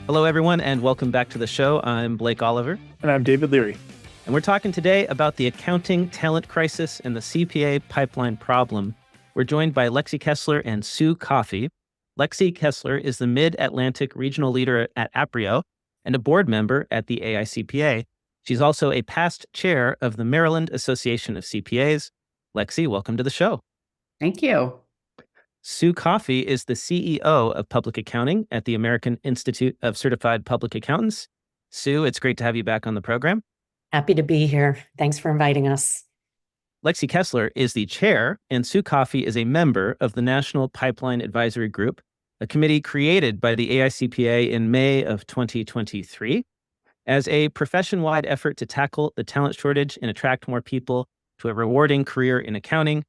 Hello, everyone, and welcome back to the show. I'm Blake Oliver. And I'm David Leary. And we're talking today about the accounting talent crisis and the CPA pipeline problem. We're joined by Lexy Kessler and Sue Coffey. Lexy Kessler is the Mid-Atlantic regional leader at Aprio and a board member at the AICPA. She's also a past chair of the Maryland Association of CPAs. Lexy, welcome to the show. Thank you. Sue Coffey is the CEO of Public Accounting at the American Institute of Certified Public Accountants. Sue, it's great to have you back on the program. Happy to be here. Thanks for inviting us. Lexy Kessler is the chair, and Sue Coffey is a member of the National Pipeline Advisory Group, a committee created by the AICPA in May of 2023 as a profession-wide effort to tackle the talent shortage and attract more people to a rewarding career in accounting.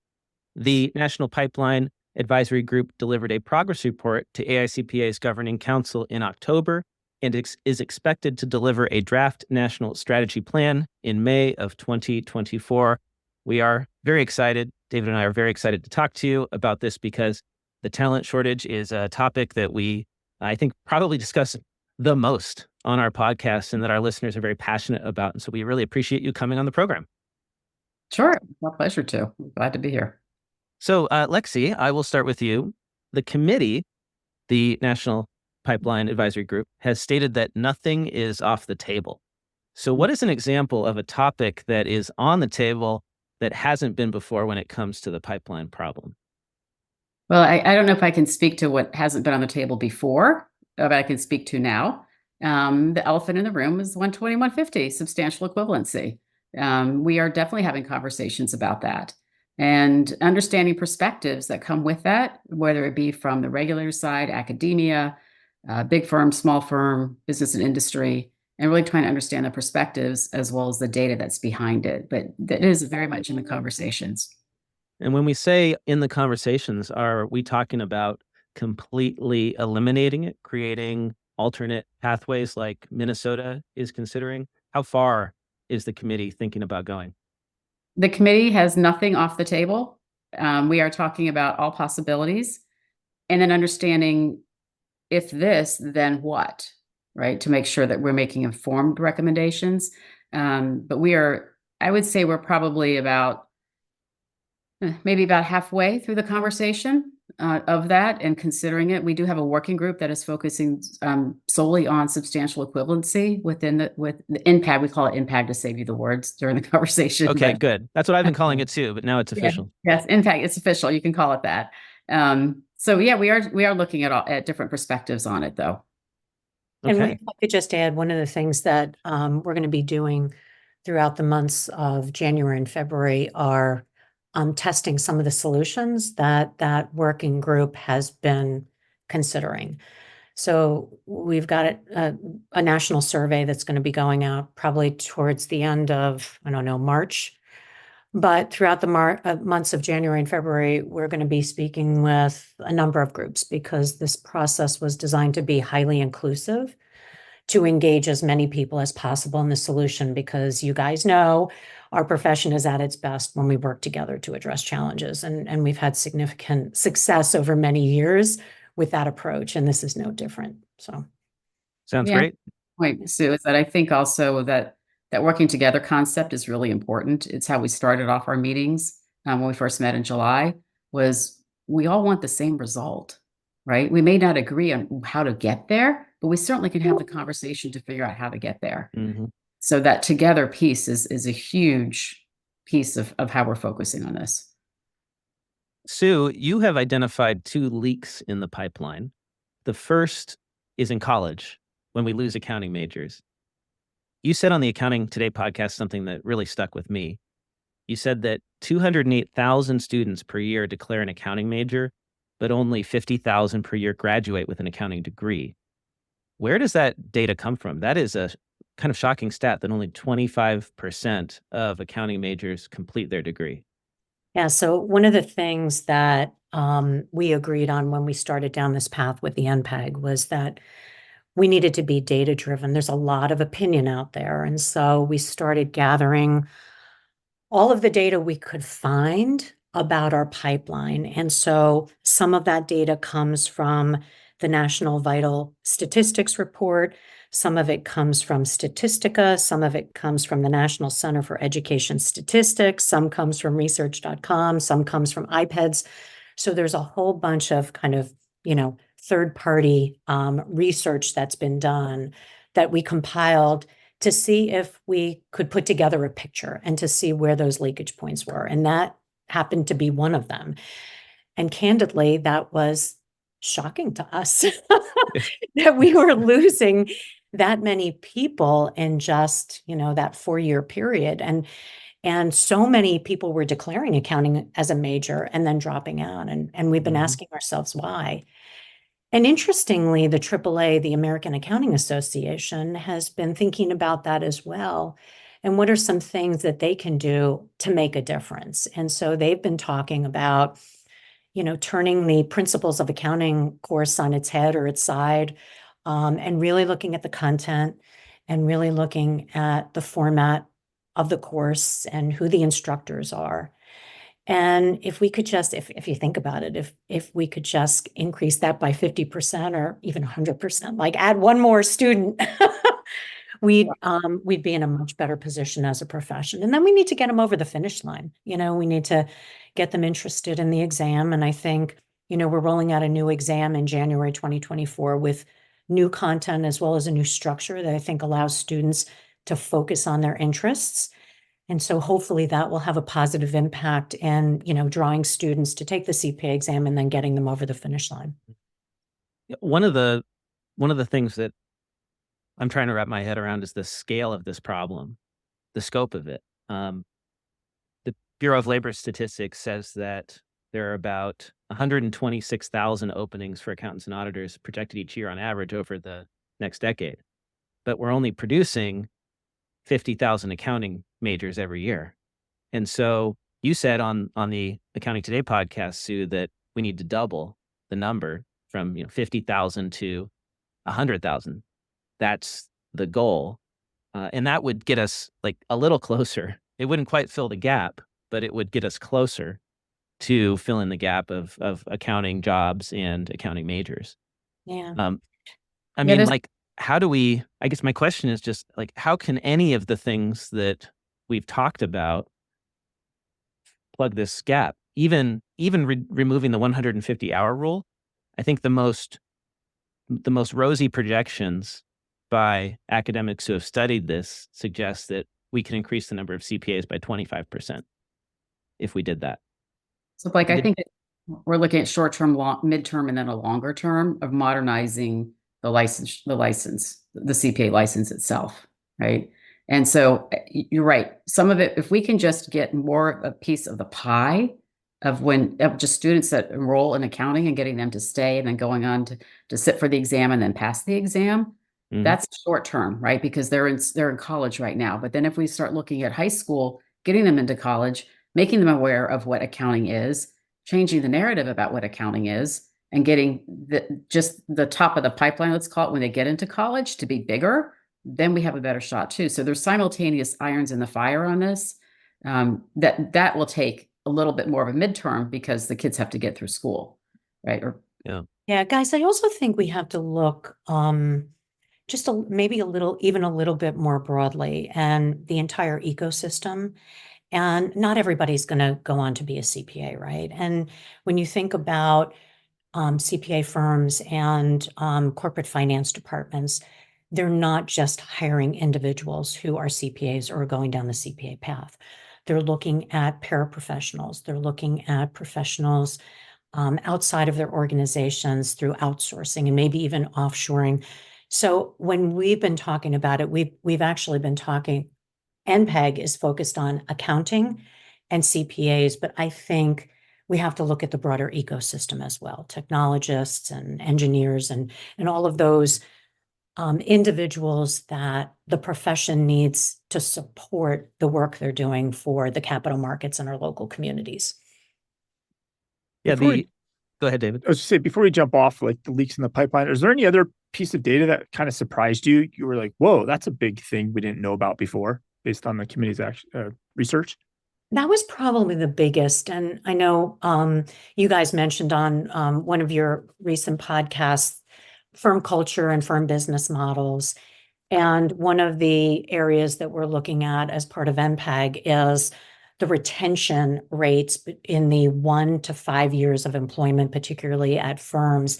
The National Pipeline Advisory Group delivered a progress report to AICPA's Governing Council in October and is expected to deliver a draft national strategy plan in May of 2024. We are very excited. David and I are very excited to talk to you about this because the talent shortage is a topic that we, I think, probably discuss the most on our podcast and that our listeners are very passionate about. And so we really appreciate you coming on the program. Sure. My pleasure too. I'm glad to be here. So, Lexy, I will start with you. The committee, the National Pipeline Advisory Group, has stated that nothing is off the table. So what is an example of a topic that is on the table that hasn't been before when it comes to the pipeline problem? Well, I don't know if I can speak to what hasn't been on the table before, but I can speak to now. The elephant in the room is 120-150, substantial equivalency. We are definitely having conversations about that and understanding perspectives that come with that, whether it be from the regulator side, academia, big firm, small firm, business and industry, and really trying to understand the perspectives as well as the data that's behind it. But that is very much in the conversations. And when we say in the conversations, are we talking about completely eliminating it, creating alternate pathways like Minnesota is considering? How far is the committee thinking about going? The committee has nothing off the table. We are talking about all possibilities and then understanding if this, then what, right? To make sure that we're making informed recommendations. But I would say we're probably maybe about halfway through the conversation of that and considering it. We do have a working group that is focusing solely on substantial equivalency with the NPAG. We call it NPAG to save you the words during the conversation. Okay, good. That's what I've been calling it too, but now it's official. Yes, NPAG, it's official. You can call it that. So yeah, we are looking at different perspectives on it though. And Okay. if I could just add, one of the things that we're going to be doing throughout the months of January and February are testing some of the solutions that working group has been considering. So we've got a national survey that's going to be going out probably towards the end of, March. But throughout the months of January and February, we're going to be speaking with a number of groups because this process was designed to be highly inclusive, to engage as many people as possible in the solution, because you guys know our profession is at its best when we work together to address challenges. And we've had significant success over many years with that approach, and this is no different. So, Sounds great. Point, Sue, is that I think also that working together concept is really important. It's how we started off our meetings when we first met in July, was we all want the same result, right? We may not agree on how to get there, but we certainly can have the conversation to figure out how to get there. Mm-hmm. So that together piece is a huge piece of how we're focusing on this. Sue, you have identified 2 leaks in the pipeline. The first is in college, when we lose accounting majors. You said on the Accounting Today podcast something that really stuck with me. You said that 208,000 students per year declare an accounting major, but only 50,000 per year graduate with an accounting degree. Where does that data come from? That is a kind of shocking stat that only 25% of accounting majors complete their degree. yeah, so one of the things that we agreed on when we started down this path with the NPAG was that we needed to be data-driven. There's a lot of opinion out there. And so we started gathering all of the data we could find about our pipeline. And so some of that data comes from the National Vital Statistics Report. Some of it comes from Statistica. Some of it comes from the National Center for Education Statistics. Some comes from research.com. Some comes from iPads. So there's a whole bunch of kind of, third-party research that's been done that we compiled to see if we could put together a picture and to see where those leakage points were. And that happened to be one of them. And candidly, that was shocking to us that we were losing that many people in just, that 4-year period. And so many people were declaring accounting as a major and then dropping out. And we've been asking ourselves why. And interestingly, the AAA, the American Accounting Association, has been thinking about that as well. And what are some things that they can do to make a difference? And so they've been talking about, turning the principles of accounting course on its head or its side, and really looking at the content and really looking at the format of the course and who the instructors are. And if we could just, if you think about it, if we could just increase that by 50% or even 100%, like add one more student, we'd be in a much better position as a profession. And then we need to get them over the finish line. We need to get them interested in the exam. And I think, we're rolling out a new exam in January 2024 with new content as well as a new structure that I think allows students to focus on their interests. And so hopefully that will have a positive impact in, drawing students to take the CPA exam and then getting them over the finish line. One of the things that I'm trying to wrap my head around is the scale of this problem, the scope of it. The Bureau of Labor Statistics says that there are about 126,000 openings for accountants and auditors projected each year on average over the next decade. But we're only producing 50,000 accounting majors every year. And so you said on the Accounting Today podcast, Sue, that we need to double the number from 50,000 to 100,000. That's the goal. And that would get us like a little closer. It wouldn't quite fill the gap, but it would get us closer to fill in the gap of accounting jobs and accounting majors. Yeah. How do we, I guess my question is just like, how can any of the things that we've talked about plug this gap? Even removing the 150-hour rule, I think the most rosy projections by academics who have studied this suggest that we can increase the number of CPAs by 25% if we did that. So I think we're looking at short-term, midterm, and then a longer term of modernizing the CPA license itself, right? And so you're right. Some of it, if we can just get more of a piece of the pie of just students that enroll in accounting and getting them to stay and then going on to sit for the exam and then pass the exam, that's short term, right? Because they're in college right now. But then if we start looking at high school, getting them into college, making them aware of what accounting is, changing the narrative about what accounting is, and getting just the top of the pipeline, let's call it, when they get into college to be bigger, then we have a better shot too. So there's simultaneous irons in the fire on this. That will take a little bit more of a midterm because the kids have to get through school, right? Yeah, guys, I also think we have to look maybe a little bit more broadly and the entire ecosystem. And not everybody's going to go on to be a CPA, right? And when you think about CPA firms and corporate finance departments, they're not just hiring individuals who are CPAs or going down the CPA path. They're looking at paraprofessionals. They're looking at professionals outside of their organizations through outsourcing and maybe even offshoring. So when we've been talking about it, we've actually been talking, NPAG is focused on accounting and CPAs, but I think we have to look at the broader ecosystem as well, technologists and engineers and all of those individuals that the profession needs to support the work they're doing for the capital markets and our local communities. Yeah, go ahead, David. I was just saying, before we jump off like the leaks in the pipeline, is there any other piece of data that kind of surprised you? You were like, whoa, that's a big thing we didn't know about before based on the committee's research? That was probably the biggest. And I know you guys mentioned on one of your recent podcasts firm culture and firm business models. And one of the areas that we're looking at as part of NPAG is the retention rates in the 1 to 5 years of employment, particularly at firms,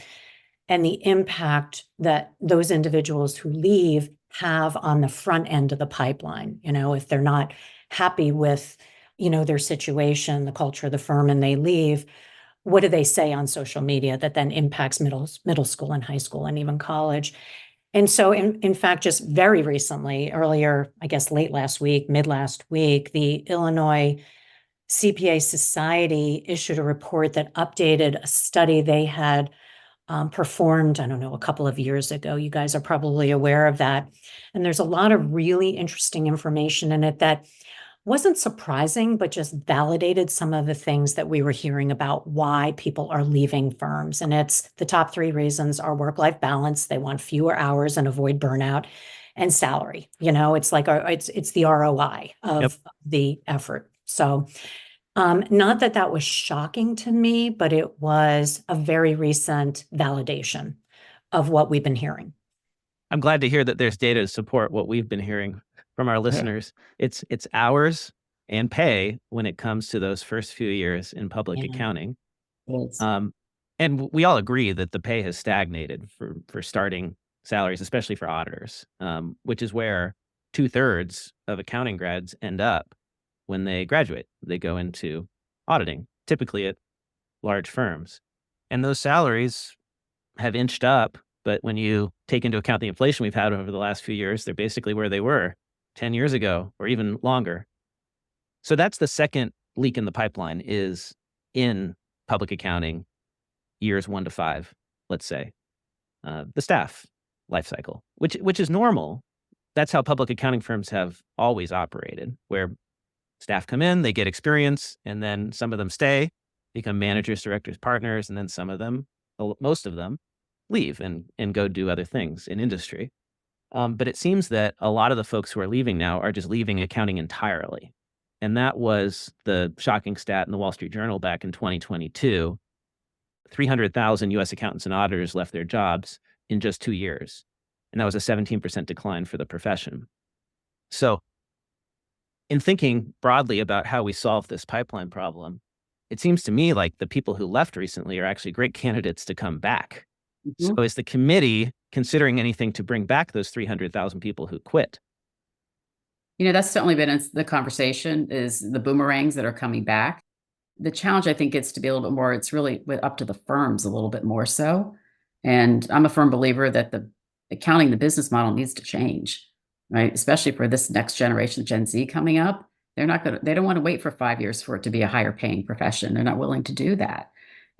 and the impact that those individuals who leave have on the front end of the pipeline. If they're not happy with, their situation, the culture of the firm, and they leave, what do they say on social media that then impacts middle school and high school and even college? And so in fact, just very recently, earlier, I guess late last week, mid last week, the Illinois CPA Society issued a report that updated a study they had performed, I don't know, a couple of years ago. You guys are probably aware of that. And there's a lot of really interesting information in it that wasn't surprising, but just validated some of the things that we were hearing about why people are leaving firms. And it's the top 3 reasons are work-life balance. They want fewer hours and avoid burnout, and salary. It's like it's the ROI of the effort. So not that was shocking to me, but it was a very recent validation of what we've been hearing. I'm glad to hear that there's data to support what we've been hearing from our listeners. It's hours and pay when it comes to those first few years in public accounting. Yes. And we all agree that the pay has stagnated for starting salaries, especially for auditors, which is where 2/3 of accounting grads end up when they graduate. They go into auditing, typically at large firms. And those salaries have inched up, but when you take into account the inflation we've had over the last few years, they're basically where they were 10 years ago or even longer. So that's the second leak in the pipeline, is in public accounting, years 1 to 5, let's say. The staff life cycle, which is normal. That's how public accounting firms have always operated, where staff come in, they get experience, and then some of them stay, become managers, directors, partners, and then some of them, most of them, leave and go do other things in industry. But it seems that a lot of the folks who are leaving now are just leaving accounting entirely. And that was the shocking stat in the Wall Street Journal back in 2022. 300,000 U.S. accountants and auditors left their jobs in just 2 years. And that was a 17% decline for the profession. So in thinking broadly about how we solve this pipeline problem, it seems to me like the people who left recently are actually great candidates to come back. Mhm. So is the committee considering anything to bring back those 300,000 people who quit? That's certainly been in the conversation, is the boomerangs that are coming back. The challenge, I think, gets to be a little bit more, it's really up to the firms a little bit more so. And I'm a firm believer that the accounting, the business model needs to change, right? Especially for this next generation, Gen Z coming up. They don't want to wait for 5 years for it to be a higher paying profession. They're not willing to do that.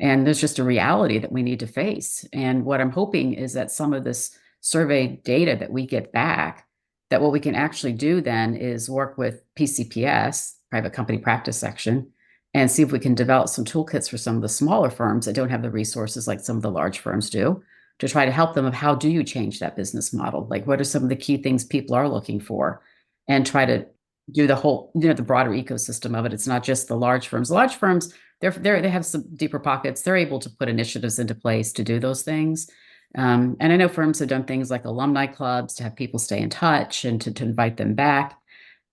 And there's just a reality that we need to face. And what I'm hoping is that some of this survey data that we get back, that what we can actually do then is work with PCPS, Private Company Practice Section, and see if we can develop some toolkits for some of the smaller firms that don't have the resources like some of the large firms do, to try to help them of how do you change that business model? Like, what are some of the key things people are looking for, and try to do the whole, the broader ecosystem of it. It's not just the large firms. Large firms, they have some deeper pockets. They're able to put initiatives into place to do those things. And I know firms have done things like alumni clubs to have people stay in touch and to invite them back.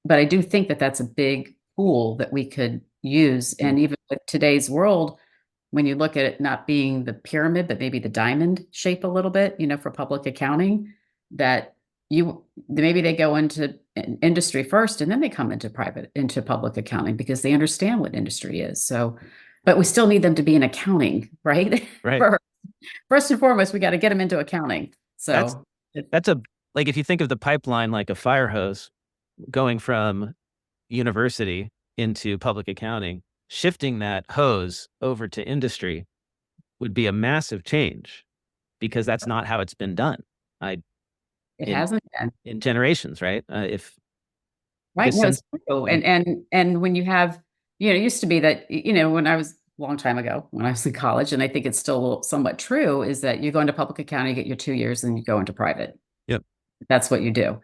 But I do think that that's a big pool that we could use. And even with today's world, when you look at it not being the pyramid, but maybe the diamond shape a little bit, for public accounting, that maybe they go into industry first and then they come into public accounting because they understand what industry is. So, but we still need them to be in accounting, right? Right. First and foremost, we got to get them into accounting. So That's like, if you think of the pipeline like a fire hose going from university into public accounting, shifting that hose over to industry would be a massive change, because that's not how it's been done. it hasn't been. In generations, right? Right. This No, it's sense- true. And when you have, it used to be that, when I was a long time ago, when I was in college, and I think it's still somewhat true, is that you go into public accounting, you get your 2 years, and you go into private. Yep. That's what you do.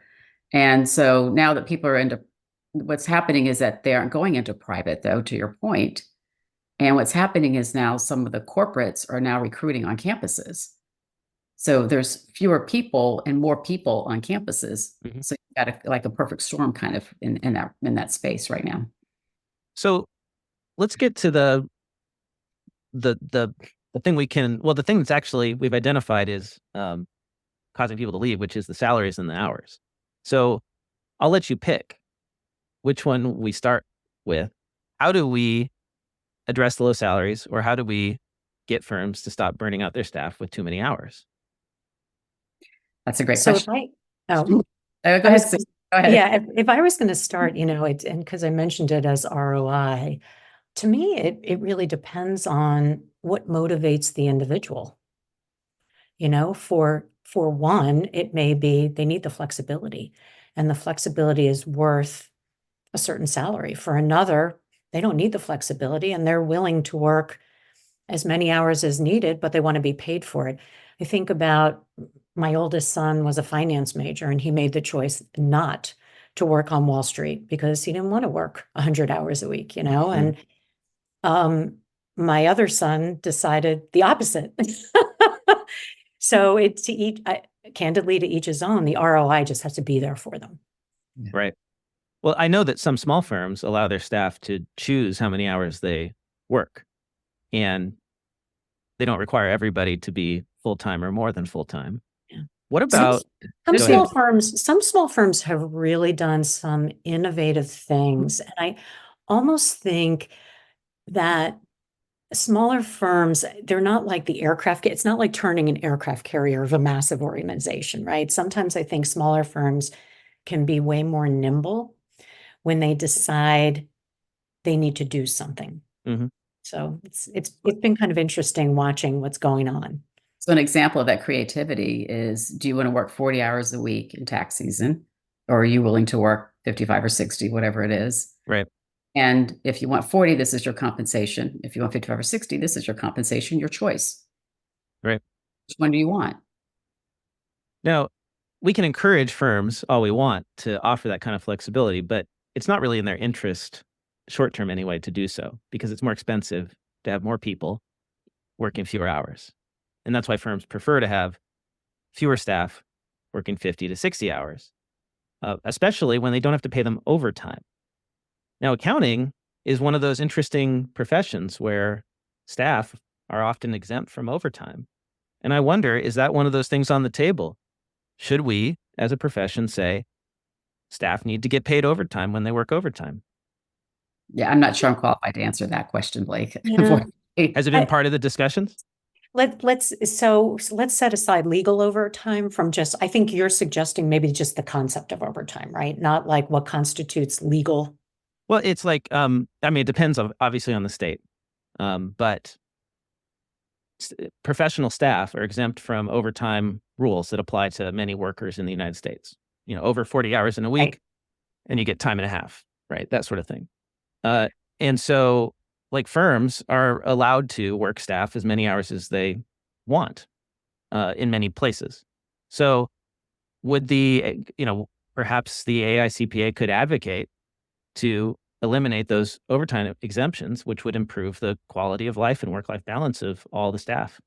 And so now that people are what's happening is that they aren't going into private, though, to your point. And what's happening is now some of the corporates are now recruiting on campuses. So there's fewer people and more people on campuses. Mhm. So you've got like a perfect storm kind of in that space right now. So let's get to the thing the thing that's actually we've identified is causing people to leave, which is the salaries and the hours. So I'll let you pick which one we start with. How do we address the low salaries, or how do we get firms to stop burning out their staff with too many hours? That's a great So if question. I, oh, Go I ahead, was, Sue. Go ahead. yeah, if I was going to start, and because I mentioned it as ROI, to me, it really depends on what motivates the individual. For one, it may be they need the flexibility, and the flexibility is worth a certain salary. For another, they don't need the flexibility and they're willing to work as many hours as needed, but they want to be paid for it. I think about my oldest son was a finance major and he made the choice not to work on Wall Street because he didn't want to work 100 hours a week, and my other son decided the opposite. So it's candidly, to each his own. The ROI just has to be there for them. Right. Well, I know that some small firms allow their staff to choose how many hours they work, and they don't require everybody to be full-time or more than full-time. Yeah. What about Some small firms have really done some innovative things. And I almost think that smaller firms, they're not like the aircraft. It's not like turning an aircraft carrier of a massive organization, right? Sometimes I think smaller firms can be way more nimble when they decide they need to do something. Mhm. So it's been kind of interesting watching what's going on. So an example of that creativity is, do you want to work 40 hours a week in tax season? Or are you willing to work 55 or 60, whatever it is? Right. And if you want 40, this is your compensation. If you want 55 or 60, this is your compensation, your choice. Right. Which one do you want? Now, we can encourage firms all we want to offer that kind of flexibility, but it's not really in their interest, short term anyway, to do so, because it's more expensive to have more people working fewer hours. And that's why firms prefer to have fewer staff working 50 to 60 hours, especially when they don't have to pay them overtime. Now, accounting is one of those interesting professions where staff are often exempt from overtime. And I wonder, is that one of those things on the table? Should we, as a profession, say staff need to get paid overtime when they work overtime? Yeah, I'm not sure I'm qualified to answer that question, Blake. Yeah. Has it been part of the discussions? Let's set aside legal overtime from I think you're suggesting maybe just the concept of overtime, right? Not like what constitutes legal. Well, it's like, it depends obviously on the state, but professional staff are exempt from overtime rules that apply to many workers in the United States. Over 40 hours in a week, Right. and you get time and a half, right? That sort of thing. And so, like, firms are allowed to work staff as many hours as they want in many places. So would perhaps the AICPA could advocate to eliminate those overtime exemptions, which would improve the quality of life and work-life balance of all the staff.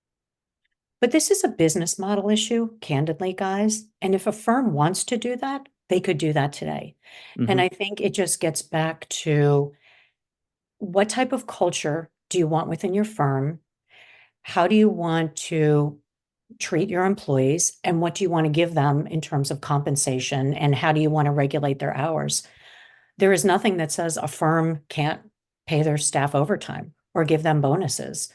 But this is a business model issue, candidly, guys. And if a firm wants to do that, they could do that today. Mhm. And I think it just gets back to what type of culture do you want within your firm? How do you want to treat your employees? And what do you want to give them in terms of compensation? And how do you want to regulate their hours? There is nothing that says a firm can't pay their staff overtime or give them bonuses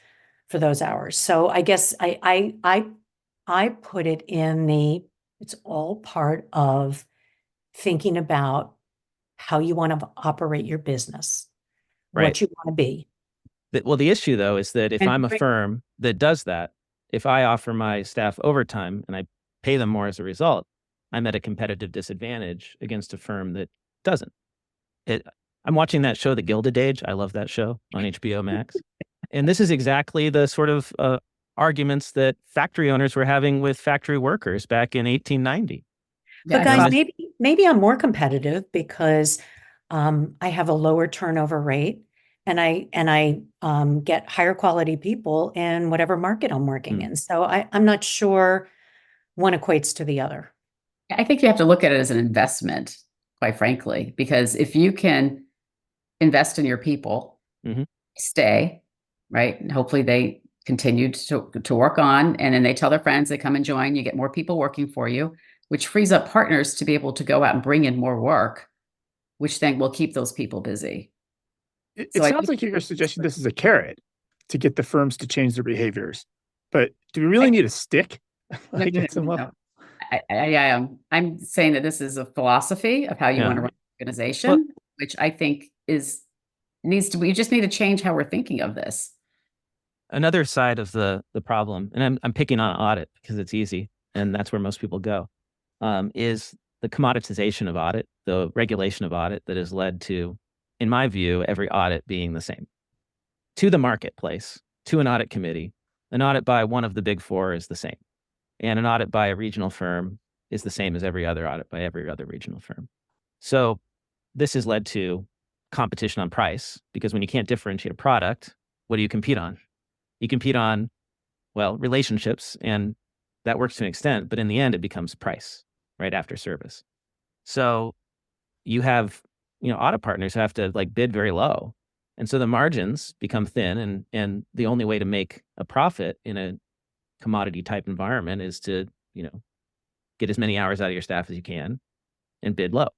for those hours. So I guess I put it in it's all part of thinking about how you want to operate your business, Right. what you want to be. The issue, though, is that if And I'm a firm that does that, if I offer my staff overtime and I pay them more as a result, I'm at a competitive disadvantage against a firm that doesn't. I'm watching that show, The Gilded Age. I love that show on HBO Max. And this is exactly the sort of arguments that factory owners were having with factory workers back in 1890. But guys, maybe I'm more competitive because I have a lower turnover rate and I get higher quality people in whatever market I'm working in. So I'm not sure one equates to the other. I think you have to look at it as an investment, quite frankly, because if you can invest in your people, Mhm. stay, right? And hopefully they continue to work on, and then they tell their friends, they come and join, you get more people working for you, which frees up partners to be able to go out and bring in more work, which then will keep those people busy. It So I sounds think like you're suggesting this is a carrot to get the firms to change their behaviors. But do we really need a stick? no, Like no, at some no, level? no. I'm saying that this is a philosophy of how you Yeah. want to run an organization, which I think we just need to change how we're thinking of this. Another side of the problem, and I'm picking on audit because it's easy, and that's where most people go, is the commoditization of audit, the regulation of audit that has led to, in my view, every audit being the same. To the marketplace, to an audit committee, an audit by one of the big four is the same. And an audit by a regional firm is the same as every other audit by every other regional firm. So this has led to competition on price, because when you can't differentiate a product, what do you compete on? You compete on, well, relationships, and that works to an extent, but in the end, it becomes price right after service. So you have, audit partners who have to like bid very low. And so the margins become thin, and the only way to make a profit in a commodity type environment is to, get as many hours out of your staff as you can and bid low.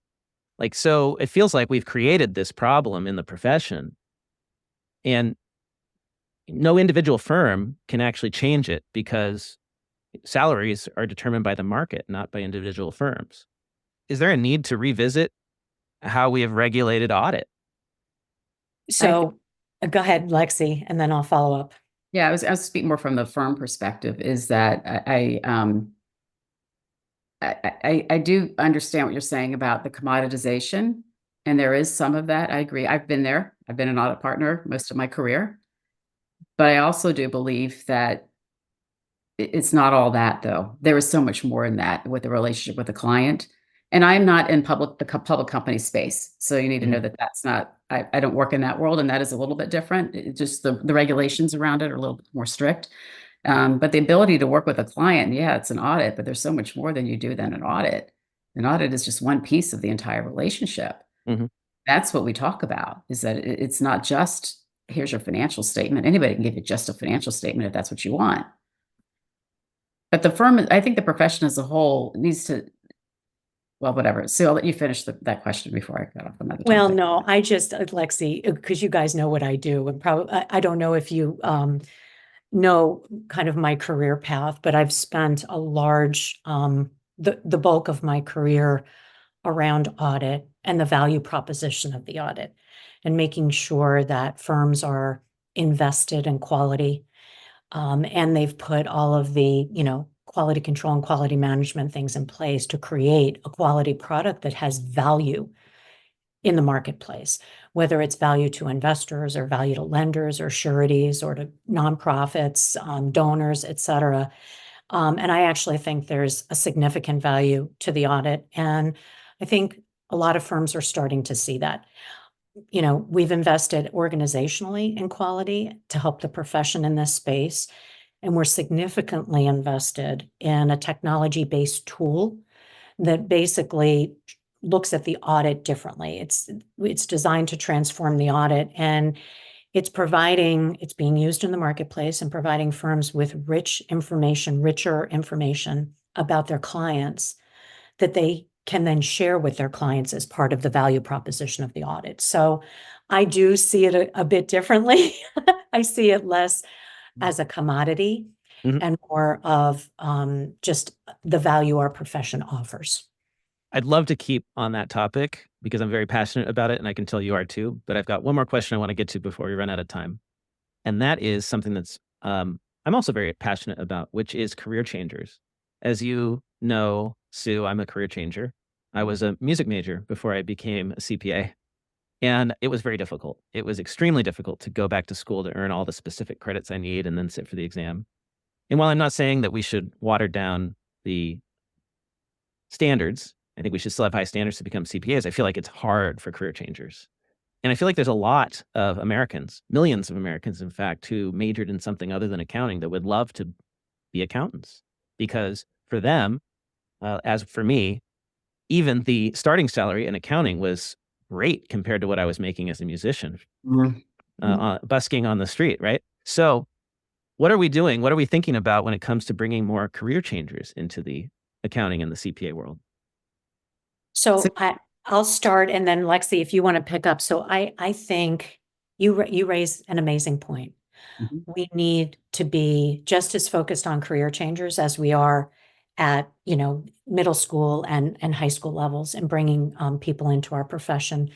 Like, so it feels like we've created this problem in the profession, and no individual firm can actually change it because salaries are determined by the market, not by individual firms. Is there a need to revisit how we have regulated audit? So go ahead, Lexi, and then I'll follow up. Yeah, I was speaking more from the firm perspective, is that I do understand what you're saying about the commoditization, and there is some of that. I agree. I've been there. I've been an audit partner most of my career. But I also do believe that it's not all that, though. There is so much more in that with the relationship with the client. And I'm not in public company space. So you need to know that that's not, I don't work in that world, and that is a little bit different. Just the regulations around it are a little bit more strict. But the ability to work with a client, yeah, it's an audit, but there's so much more than you do than an audit. An audit is just one piece of the entire relationship. Mhm. That's what we talk about, is that it's not just, here's your financial statement. Anybody can give you just a financial statement if that's what you want. But the firm, I think the profession as a whole needs to, well, whatever. Sue, I'll let you finish that question before I got off on another Well, topic. no, I just, Lexi, because you guys know what I do, and probably, I don't know if you know kind of my career path, but I've spent a large, the bulk of my career around audit and the value proposition of the audit, and making sure that firms are invested in quality, and they've put all of the, quality control and quality management things in place to create a quality product that has value in the marketplace, whether it's value to investors or value to lenders or sureties or to nonprofits, donors, et cetera. And I actually think there's a significant value to the audit. And I think a lot of firms are starting to see that. We've invested organizationally in quality to help the profession in this space. And we're significantly invested in a technology-based tool that basically looks at the audit differently. It's designed to transform the audit, and it's being used in the marketplace and providing firms with richer information about their clients that they can then share with their clients as part of the value proposition of the audit. So I do see it a bit differently. I see it less as a commodity and more of just the value our profession offers. I'd love to keep on that topic because I'm very passionate about it, and I can tell you are too. But I've got one more question I want to get to before we run out of time. And that is something that's I'm also very passionate about, which is career changers. As you know, Sue, I'm a career changer. I was a music major before I became a CPA. And it was very difficult. It was extremely difficult to go back to school to earn all the specific credits I need and then sit for the exam. And while I'm not saying that we should water down the standards, I think we should still have high standards to become CPAs. I feel like it's hard for career changers. And I feel like there's a lot of Americans, millions of Americans, in fact, who majored in something other than accounting that would love to be accountants. Because for them, as for me, even the starting salary in accounting was great compared to what I was making as a musician, busking on the street, right? So what are we doing? What are we thinking about when it comes to bringing more career changers into the accounting and the CPA world? So I'll start, and then Lexi, if you want to pick up. So I think you raise an amazing point. We need to be just as focused on career changers as we are at, middle school and high school levels, and bringing people into our profession.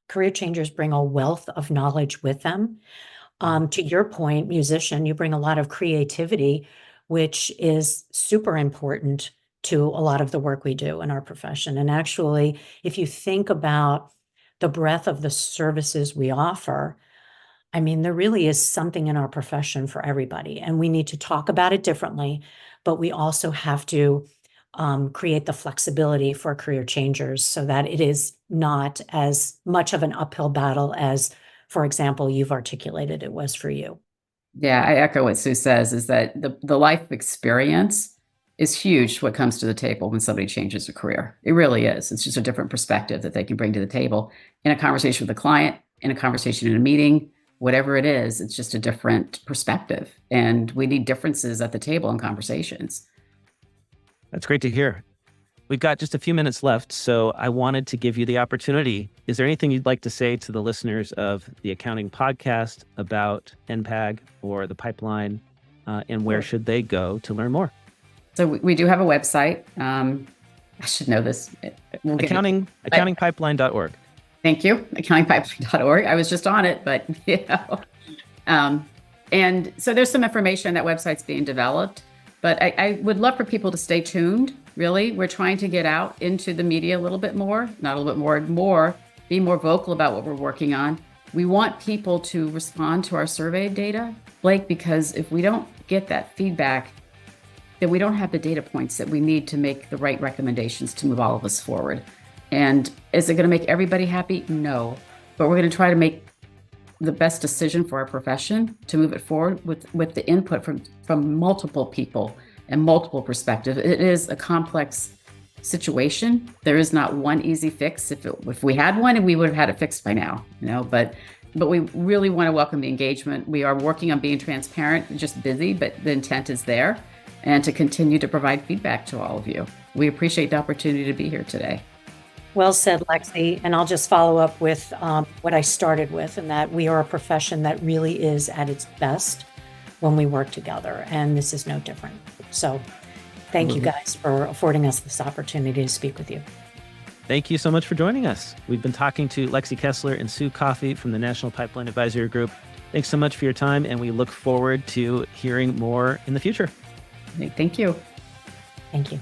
Career changers bring a wealth of knowledge with them. To your point, musician, you bring a lot of creativity, which is super important to a lot of the work we do in our profession. And actually, if you think about the breadth of the services we offer, I mean, there really is something in our profession for everybody, and we need to talk about it differently, but we also have to create the flexibility for career changers so that it is not as much of an uphill battle as, for example, you've articulated it was for you. Yeah, I echo what Sue says, is that the life experience is huge what comes to the table when somebody changes a career. It really is. It's just a different perspective that they can bring to the table in a conversation with a client, in a conversation in a meeting, whatever it is. It's just a different perspective. And we need differences at the table in conversations. That's great to hear. We've got just a few minutes left, so I wanted to give you the opportunity. Is there anything you'd like to say to the listeners of the Accounting Podcast about NPAG or the pipeline, and where should they go to learn more? So we do have a website. I should know this. Accountingpipeline.org. Thank you. Accountingpipeline.org. I was just on it, but and so there's some information. That website's being developed, but I would love for people to stay tuned. Really, we're trying to get out into the media a little bit more, not a little bit more, be more vocal about what we're working on. We want people to respond to our survey data, Blake, because if we don't get that feedback, then we don't have the data points that we need to make the right recommendations to move all of us forward. And is it going to make everybody happy? No, but we're going to try to make the best decision for our profession to move it forward with the input from multiple people and multiple perspectives. It is a complex situation. There is not one easy fix. If we had one, we would have had it fixed by now, but we really want to welcome the engagement. We are working on being transparent, just busy, but the intent is there, and to continue to provide feedback to all of you. We appreciate the opportunity to be here today. Well said, Lexi. And I'll just follow up with what I started with, and that we are a profession that really is at its best when we work together. And this is no different. So thank you guys for affording us this opportunity to speak with you. Thank you so much for joining us. We've been talking to Lexy Kessler and Sue Coffey from the National Pipeline Advisory Group. Thanks so much for your time, and we look forward to hearing more in the future. Thank you. Thank you.